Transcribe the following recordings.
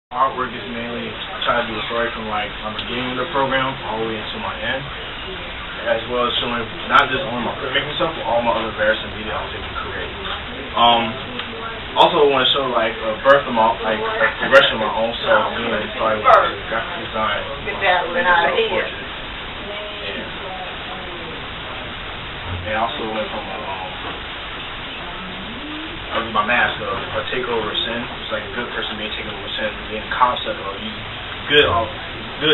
Artwork is mainly trying to do a story from like my beginning of the program all the way into my end, as well as showing not just only my making stuff, but all my other various media I was able to create. Also, I want to show like a birth of my like a progression of my own self, being starting with graphic design, portrait, and also went from my mask of a takeover of sin. It's like a good person being taken over sin, being the concept of good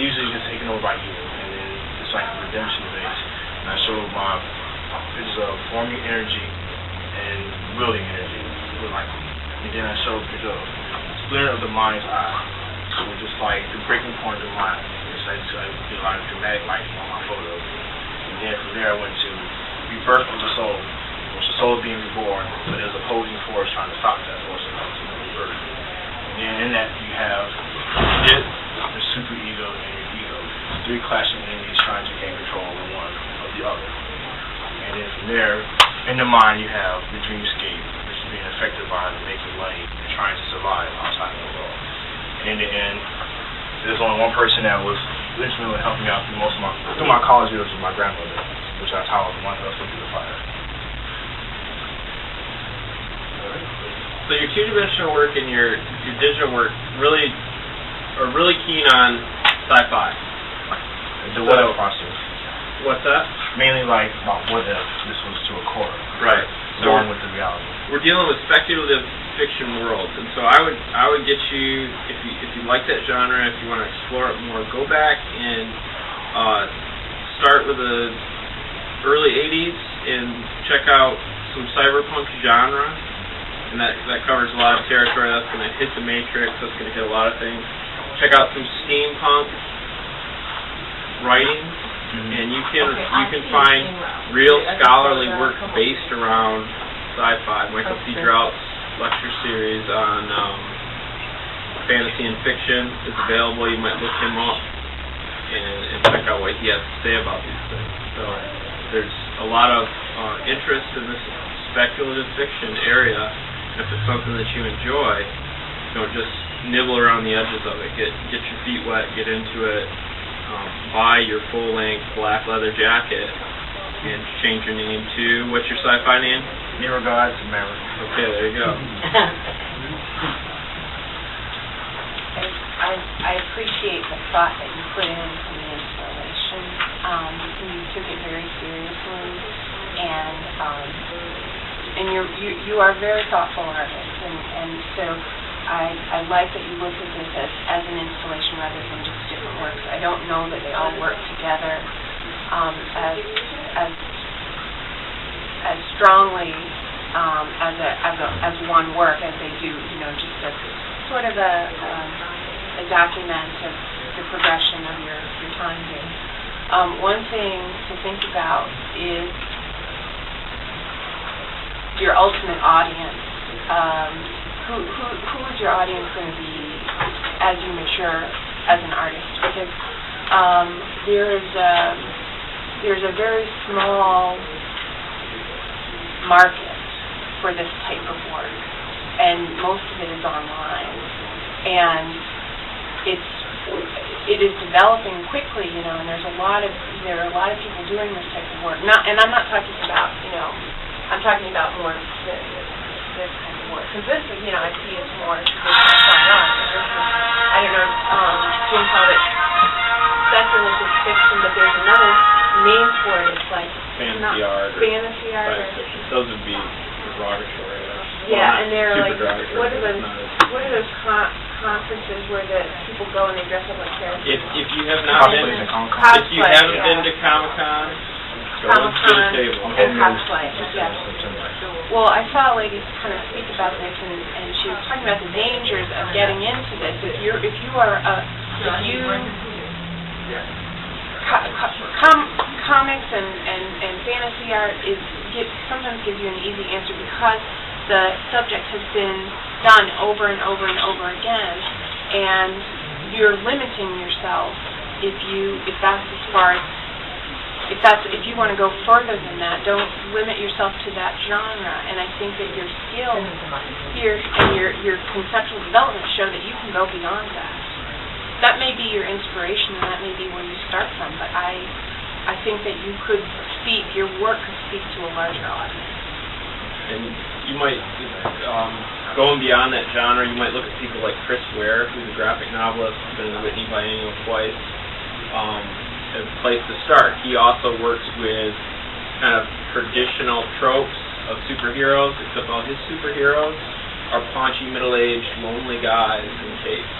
usually just taken over by evil, and then it's like redemption based. And I showed my pictures of forming energy and wielding energy. And then I showed a picture of splitting of the mind's eye. So just like the breaking point of the mind. It's like a lot of dramatic light on my photos. And then from there I went to rebirth of the soul. The soul being reborn, but there's opposing force trying to stop that force of rebirth. And then in that you have the super ego and your ego. It's three clashing enemies trying to gain control of one of the other. And then from there, in the mind you have the dreamscape, which is being affected by the making money and trying to survive outside of the world. And in the end, there's only one person that was instrumental in helping me out through my college years was my grandmother, which that's how I was one of us through the fire. So your two-dimensional work and your digital work really are really keen on sci-fi. The what if process. What's that? Mainly like about what if this was to occur. Right. So along with the reality. We're dealing with speculative fiction worlds, and so I would get you, if you like that genre, if you want to explore it more, go back and start with the early 80s and check out some cyberpunk genre. And that covers a lot of territory. That's going to hit the Matrix. That's going to hit a lot of things. Check out some steampunk writing, and you can find real scholarly work based around sci-fi. Michael C. Drout's lecture series on fantasy and fiction is available. You might look him up and check out what he has to say about these things. So there's a lot of interest in this speculative fiction area. If it's something that you enjoy, don't just nibble around the edges of it. Get your feet wet, get into it, buy your full-length black leather jacket, and change your name to, what's your sci-fi name? Nero Gods Maverick. Okay, there you go. I appreciate the thought that you put into the installation. You took it very seriously, and you are a very thoughtful artist, and so I like that you look at this as an installation rather than just different works. I don't know that they all work together as strongly as one work as they do, just a sort of a document of the progression of your time here. One thing to think about is your ultimate audience. Who is your audience going to be as you mature as an artist? Because there's a very small market for this type of work, and most of it is online, and it is developing quickly, and there are a lot of people doing this type of work. And I'm not talking about I'm talking about more this kind of work. Because this is, I see it's more traditional fine art. I don't know, Jim called it speculative fiction, but there's another name for it. It's like fantasy art. Fantasy art. Those would be derogatory. Yeah, and they're like, what are those conferences where the people go and they dress up like characters? If you have not been to Comic-Con, go to the table. Cosplay, yes. Well, I saw a lady kind of speak about this, and she was talking about the dangers of getting into this. Comics and fantasy art sometimes gives you an easy answer because the subject has been done over and over and over again, and you're limiting yourself if that's as far as if you want to go further than that, don't limit yourself to that genre. And I think that your skill here and your conceptual development show that you can go beyond that. That may be your inspiration, and that may be where you start from. But I think that you could speak, your work could speak to a larger audience. And you might, going beyond that genre, you might look at people like Chris Ware, who's a graphic novelist, who's been in the Whitney Biennial twice. As a place to start. He also works with kind of traditional tropes of superheroes, except all his superheroes are paunchy, middle-aged, lonely guys in capes.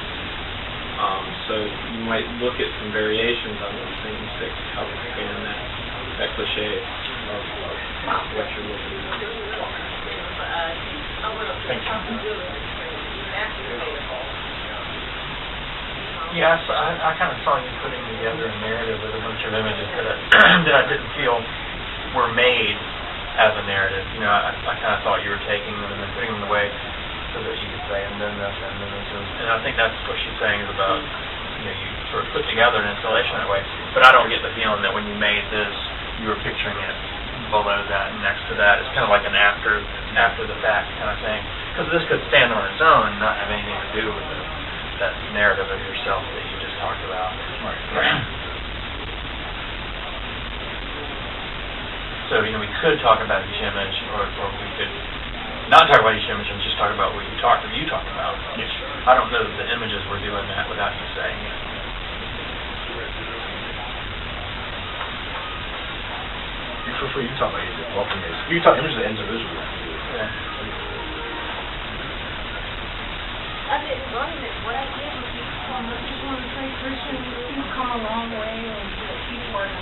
So you might look at some variations on those things that help expand that cliche of what you're looking at. Thank you. Yes, I kind of saw you putting together a narrative with a bunch of images that I didn't feel were made as a narrative. You know, I kind of thought you were taking them and then putting them away so that you could say, and then this, and then this. And I think that's what she's saying is about, you know, you sort of put together an installation that way. But I don't get the feeling that when you made this, you were picturing it below that and next to that. It's kind of like an after the fact kind of thing. Because this could stand on its own and not have anything to do with that narrative of yourself that you just talked about. Right. So, you know, we could talk about each image, or we could not talk about each image and just talk about what you talked about. Yes. I don't know that the images were doing that without you saying it. You feel free, you talk about it. Welcome is. You talk images of individual. Yeah. I didn't blame it. What I did was I just want to say, Kristian, you've come a long way, and keep working.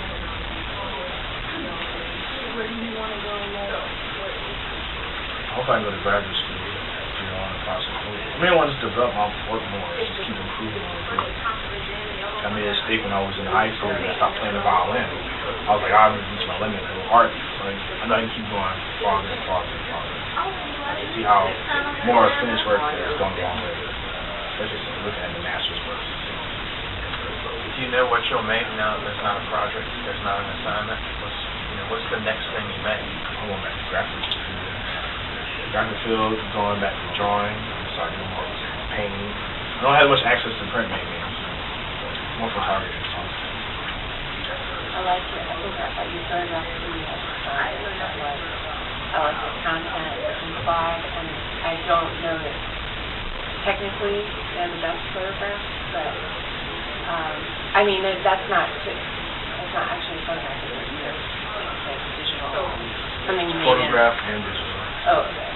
Where do you want to go next? I hope I can go to graduate school, you know, on the possibility. I mean, I want to develop my work more, just keep improving. I made a mistake when I was in high school and I stopped playing the violin. I was like, I'm going to reach my limit with art. Like, I know I can keep going farther and farther and farther. I can see how more finished work is going along with it. Especially looking at the master's work. Do you know what you'll make now that there's not a project, there's not an assignment? What's the next thing you make? I'm going back to graphics. Graphic field, going back to drawing. I'm starting doing more painting. I don't have much access to printmaking. More photography. I like it. I think you started off really I like the content implied, and I don't know that technically they're the best photographs, but I mean that's not actually photography. It's digital. Something you made Photograph and digital. Oh, okay.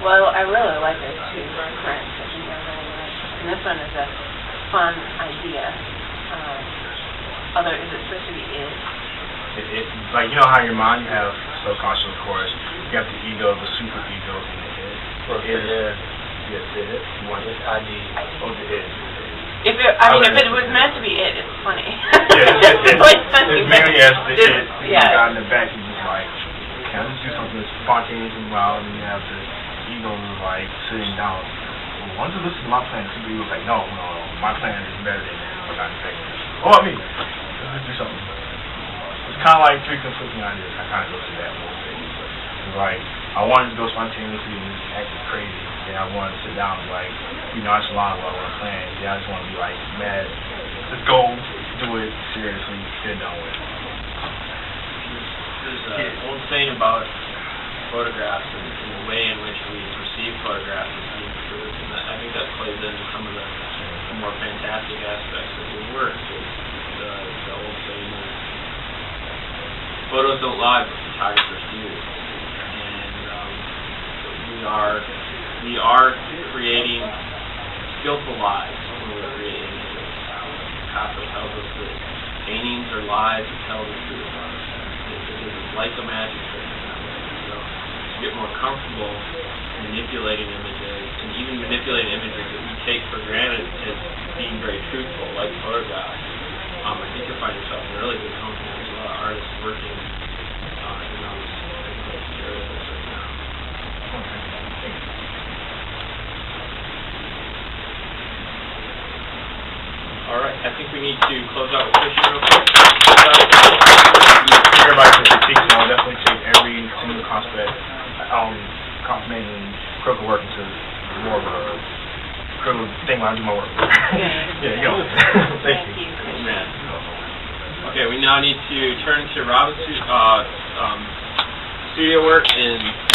Well, I really like those two prints. I think they're really nice. And this one is a fun idea. Although, is it supposed to be it? Like, you know how your mind, you have subconscious, of course. You have the ego, the super ego, and the id. Or it is. Yes, it is. You want it? ID. Oh, the id. If it was meant to be it, it's funny. Yeah, it's really funny. It's mainly yes, the id. Yeah. You got in the back, you just like, can I just do something that's spontaneous and wild, and you have the ego like sitting down. Well, once you listen to my plan, the ego was like, no, my plan is better than what I'm expecting. Oh, I mean, let's do something. It's kind of like three conflicting ideas. I kind of go through that whole thing. It's like, I wanted to go spontaneously and just act crazy. Then I wanted to sit down and like, be nonchalant while I want to plan. Then I just want to be like, mad. Let's go, do it seriously, get it done with. There's an old saying about photographs and the way in which we perceive photographs as being truth. And I think that plays into some of the more fantastic aspects of your work. The old saying is, photos don't lie, but photographers do. And we are creating skillful lies when we're creating images. Picasso tells us that paintings are lies that tell the truth. It is like a magic trick. So to get more comfortable manipulating images, and even manipulating images that we take for granted as being very truthful, like photographs, I think you'll find yourself in really good company. There's a lot of artists working in those areas right now. All right, I think we need to close out with Kristian real quick. Everybody for critiques, I'll definitely take every single concept, complimenting critical work into more of a critical thing when I do my work. Yeah, Thank you. Amen. Okay, we now need to turn to Robin's studio work and